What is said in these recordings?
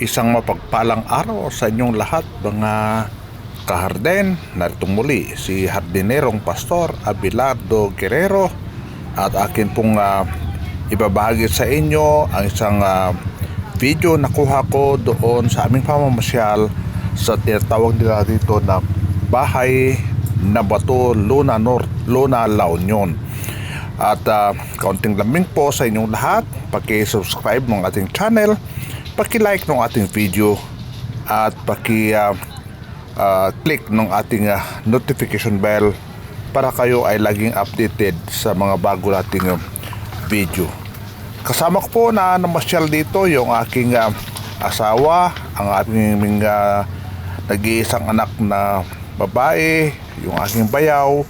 Isang mapagpalang araw sa inyong lahat mga kaharden. Narito muli si Hardinerong Pastor Abelardo Guerrero at akin pong ibabahagi sa inyo ang isang video na kuha ko doon sa aming pamamasyal sa tinatawag nila dito na Bahay na Bato, Luna North, Luna, La Union. At kaunting lambing po sa inyong lahat, paki-subscribe ng ating channel, paki-like ng ating video at paki-click ng ating notification bell para kayo ay laging updated sa mga bago nating video. Kasama ko po na namasyal dito yung aking asawa, ang ating nag-iisang anak na babae, yung aking bayaw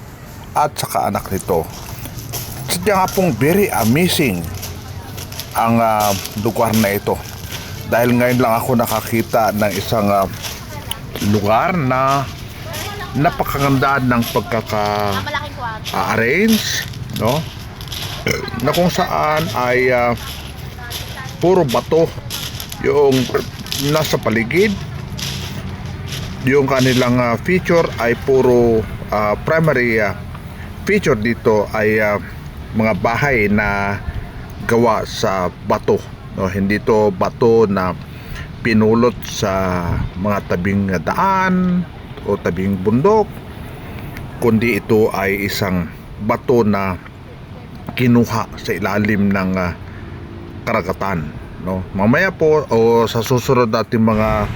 at saka anak nito. Sadya nga pong very amazing ang lugar na ito. Dahil ngayon lang ako nakakita ng isang lugar na napakaganda ng pagkaka-arrange, no? Na kung saan ay puro bato yung nasa paligid. Yung kanilang feature ay puro primary feature dito ay mga bahay na gawa sa bato, no? Hindi to bato na pinulot sa mga tabing daan o tabing bundok, kundi ito ay isang bato na kinuha sa ilalim ng karagatan, no? Mamaya po o sa susunod nating mga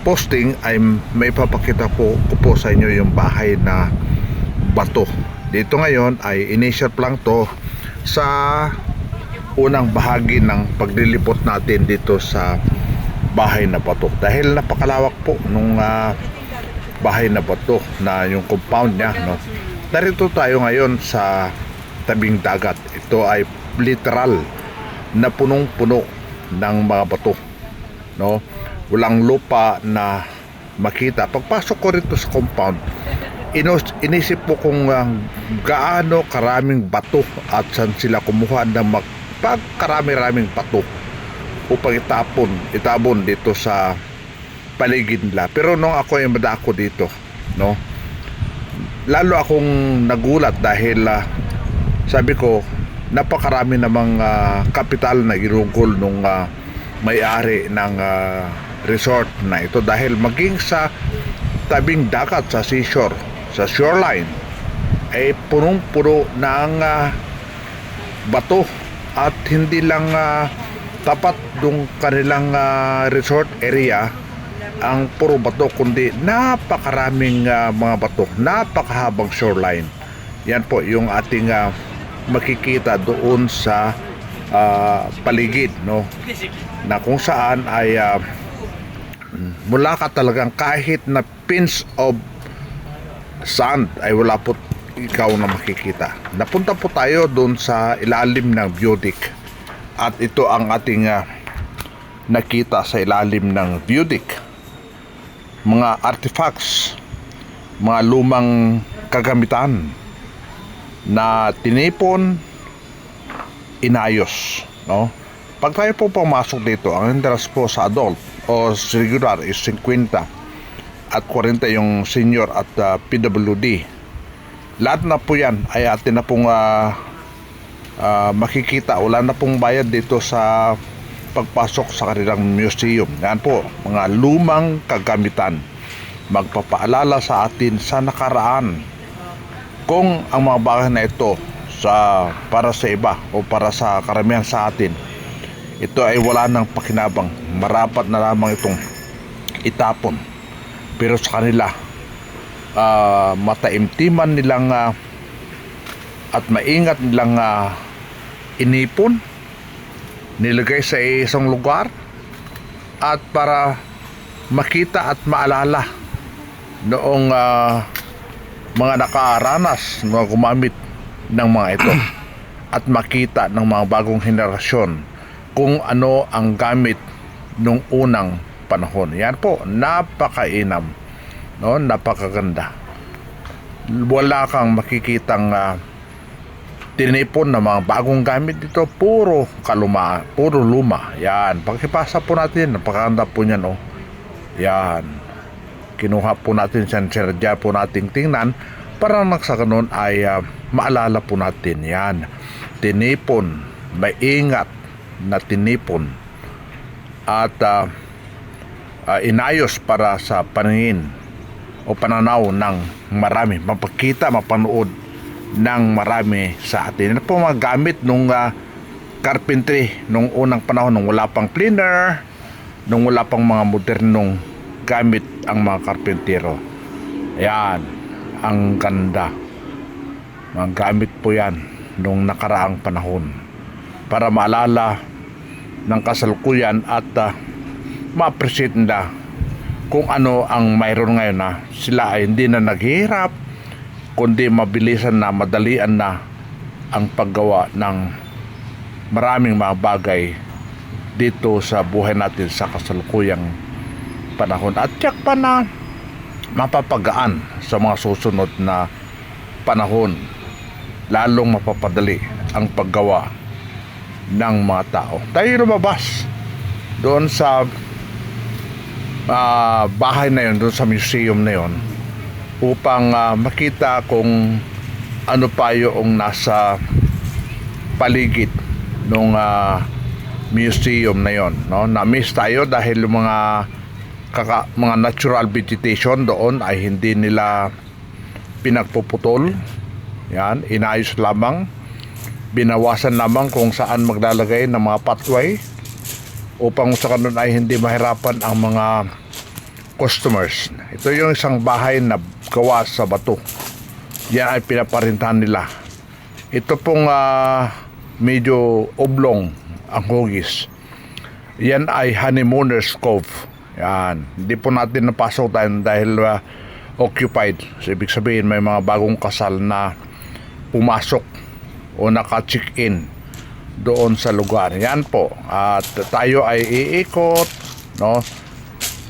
posting ay may papakita ko po sa inyo yung bahay na bato. Dito ngayon ay initial lang to sa unang bahagi ng paglilipot natin dito sa bahay na bato, dahil napakalawak po nung bahay na bato na yung compound niya, no? Narito tayo ngayon sa tabing dagat. Ito ay literal na punong-puno ng mga bato, no? Walang lupa na makita. Pagpasok ko rito sa compound, inisip po kung gaano karaming bato at saan sila kumuha ng pagkarami-raming bato upang itabon dito sa paligid nila. Pero nung ako ay madako dito, no, lalo akong nagulat dahil sabi ko, napakarami namang kapital na ginugol nung may-ari ng resort na ito, dahil maging sa tabing dagat, sa seashore, sa shoreline ay punong-puno ng bato. At hindi lang tapat dung kanilang resort area ang puro bato, kundi napakaraming mga bato, napakahabang shoreline. Yan po yung ating makikita doon sa paligid, no, na kung saan ay mula ka talagang kahit na pinch of sand ay wala po ikaw na makikita. Napunta po tayo doon sa ilalim ng Viewdeck at ito ang ating nakita sa ilalim ng Viewdeck. Mga artifacts, mga lumang kagamitan na tinipon, inayos, no? Pag tayo po pumasok dito, ang interest po sa adult o regular is 50 at 40 yung senior at PWD. Lahat na po yan ay atin na pong makikita. Wala na pong bayad dito sa pagpasok sa kanilang museum. Yan po, mga lumang kagamitan, magpapaalala sa atin sa nakaraan kung ang mga bagay na ito para sa iba o para sa karamihan sa atin, ito ay wala nang pakinabang, marapat na lamang itong itapon. Pero sa kanila, mataimtiman nilang at maingat nilang inipon, nilagay sa isang lugar at para makita at maalala noong mga nakaranas na gumamit ng mga ito at makita ng mga bagong henerasyon kung ano ang gamit nung unang panahon. Yan po, napakainam, no, napakaganda. Wala kang makikitang tinipon na mga bagong gamit dito, puro luma. Yan, pakipasa po natin, napakaganda po niyan, oh. Yan, kinuha po natin, sinadya po nating tingnan para nang sa ganun ay maalala po natin. Yan, tinipon, may ingat na tinipon at inayos para sa paningin o pananaw ng marami, mapakita, mapanood ng marami sa atin. Ano po mga gamit nung carpentry nung unang panahon, nung wala pang cleaner, nung wala pang mga modernong gamit ang mga karpentero. Ayan, ang ganda. Mga gamit po yan nung nakaraang panahon para maalala ng kasalukuyan at ma-appreciate nila kung ano ang mayroon ngayon na sila ay hindi na naghihirap, kundi mabilisan na, madalian na ang paggawa ng maraming mga bagay dito sa buhay natin sa kasalukuyang panahon. At tiyak pa na mapapagaan sa mga susunod na panahon, lalong mapapadali ang paggawa ng mga tao. Tayo lumabas doon sa bahay na yun, doon sa museum na yun, upang makita kung ano pa yung nasa paligid ng museum na yon, no? Na-miss tayo dahil yung mga natural vegetation doon ay hindi nila pinagpuputol. Yan, inayos lamang, binawasan lamang kung saan maglalagay ng mga pathway upang sa kanun ay hindi mahirapan ang mga customers. Ito yung isang bahay na gawa sa bato. Yan ay pinaparintahan nila. Ito pong medyo oblong ang hugis. Yan ay Honeymooners Cove. Yan, hindi po natin napasok dahil occupied. So, ibig sabihin may mga bagong kasal na pumasok o naka-check-in doon sa lugar. Yan po. At tayo ay iikot, no?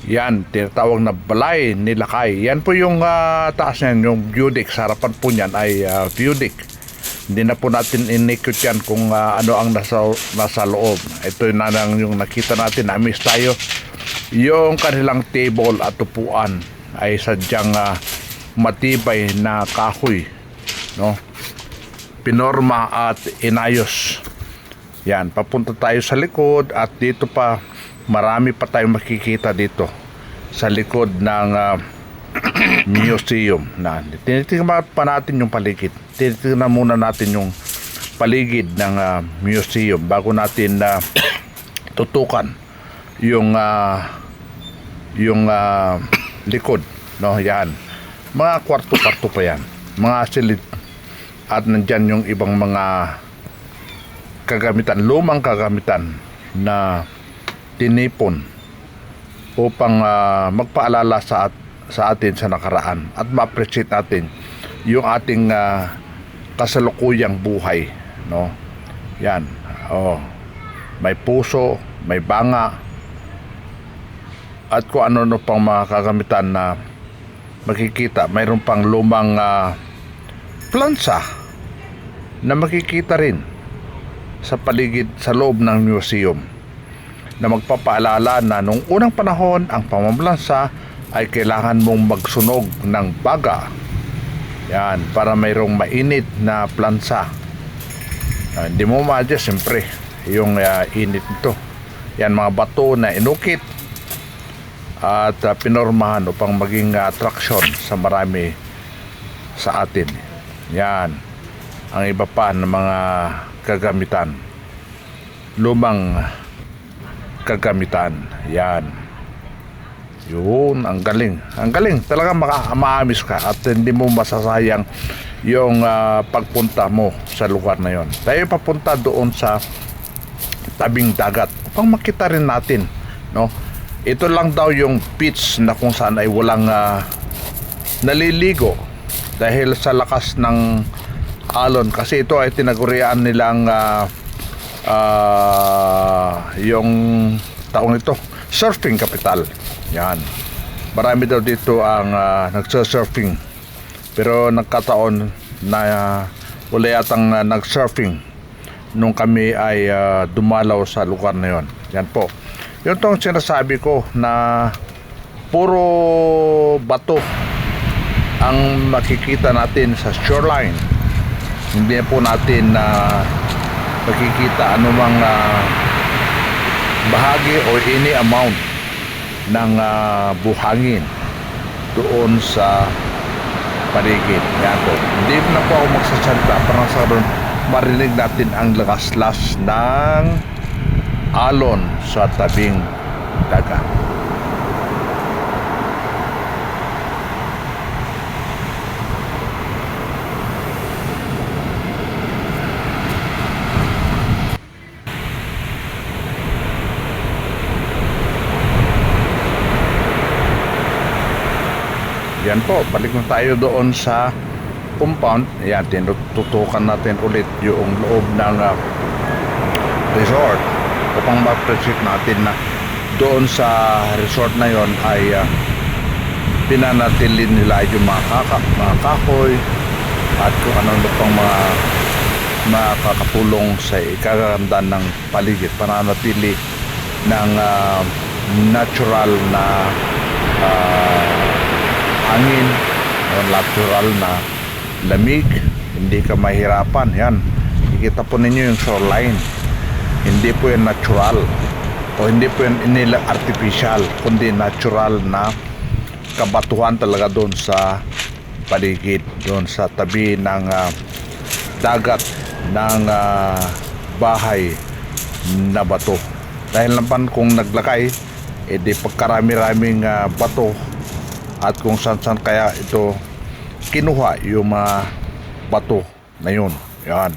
Yan, tinatawag na Balay ni Lakay. Yan po yung taas niyan, yung view deck. Sa harapan po niyan ay view deck. Hindi na po natin inikot yan kung ano ang nasa loob. Ito yung nakita natin, na-miss tayo. Yung kanilang table at upuan ay sadyang matibay na kahoy, no? Pinorma at inayos. Yan, papunta tayo sa likod at dito pa marami pa tayong makikita dito sa likod ng museum. Na tinitingnan pa natin yung paligid. Tinitingnan muna natin yung paligid ng museum bago natin tutukan yung likod, no? Yan, mga kwarto-kwarto pa yan, mga silid, at nandyan yung ibang mga kagamitan, lumang kagamitan na tinipon upang magpaalala sa atin sa nakaraan at ma-appreciate natin yung ating kasalukuyang buhay, no? Yan, oh, may puso, may banga, at kung ano pang mga kagamitan na makikita. Mayroon pang lumang plansa na makikita rin sa paligid, sa loob ng museum, na magpapaalala na nung unang panahon ang pamamlansa ay kailangan mong magsunog ng baga. Yan, para mayroong mainit na plansa. Hindi mo ma-adjust siyempre yung init nito. Yan, mga bato na inukit at pinormahan upang maging attraction sa marami sa atin. Yan ang iba pa ng mga kagamitan, lumang kagamitan. Yan, yun, ang galing talaga. Maamis ka at hindi mo masasayang yung pagpunta mo sa lugar na yon. Tayo papunta doon sa tabing dagat upang makita rin natin, no? Ito lang daw yung beach na kung saan ay walang naliligo dahil sa lakas ng alon, kasi ito ay tinagurian nilang yung taong ito surfing capital. Yan, marami daw dito ang nagsurfing, pero nagkataon na wala yatang nag-surfing nung kami ay dumalaw sa lugar na yon. Yan po. Yun tong sinasabi ko na puro bato ang makikita natin sa shoreline. Hindi po natin makikita anumang bahagi o any amount ng buhangin doon sa paligid. Yan po. Hindi na po ako magsasalita para sa ron marinig natin ang lakas-las ng alon sa tabing dagat. Yan po, balik na tayo doon sa compound. Yan, tinututukan natin ulit yung loob ng resort upang ma-appreciate natin na doon sa resort na yon ay pinanatilin nila yung mga kahoy at kung ano pang mga makakatulong sa ikaganda ng paligid, pananatili ng natural na hangin o natural na lamig. Hindi ka mahirapan. Yan, ikita po ninyo yung shoreline, hindi po yan natural o hindi po yan artificial, kundi natural na kabatuhan talaga doon sa paligid, doon sa tabi ng dagat ng bahay na bato. Dahil naman kung naglakay edi pagkarami-raming bato at kung saan kaya ito kinuha yung mga bato na yun. Yan.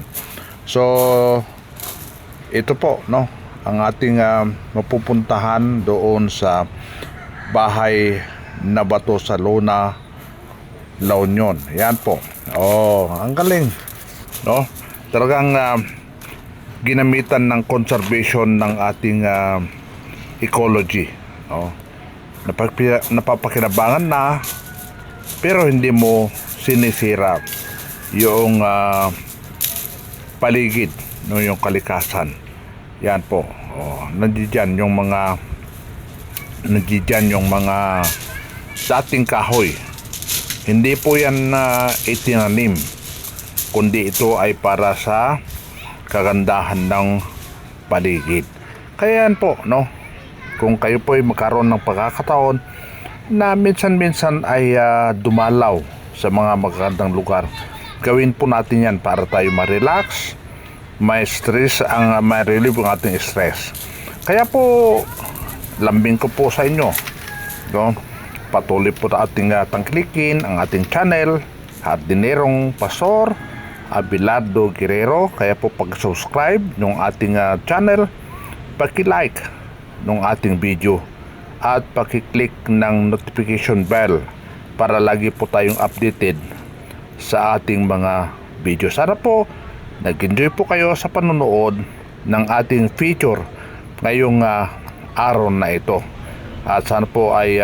So ito po, no, ang ating mapupuntahan doon sa bahay na bato sa Lona, La Union. Yan po. Oh, ang galing, no? Talagang ginamitan ng conservation ng ating ecology, no? Napapakinabangan na, pero hindi mo sinisira yung paligid, no, yung kalikasan. Yan po. Oh, nandiyan yung mga dating kahoy. Hindi po yan itinanim, kundi ito ay para sa kagandahan ng paligid. Kaya yan po, no, kung kayo po ay magkaroon ng pagkakataon na minsan-minsan ay dumalaw sa mga magagandang lugar, gawin po natin yan para tayo ma-relax, ma-relieve ang ating stress. Kaya po, lambing ko po sa inyo, no? Patuloy po ating tangkilikin ang ating channel, Hardinerong Pastor Abelardo Guerrero. Kaya po pag-subscribe ng ating channel, paki-like ng ating video at paki-click ng notification bell para lagi po tayong updated sa ating mga video. Sana po nag-enjoy po kayo sa panonood ng ating feature ngayong araw na ito. At sana po ay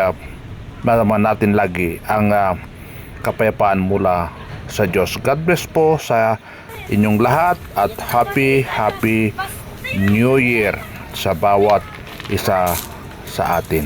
malaman natin lagi ang kapayapaan mula sa Diyos. God bless po sa inyong lahat at happy New Year sa bawat isa sa atin.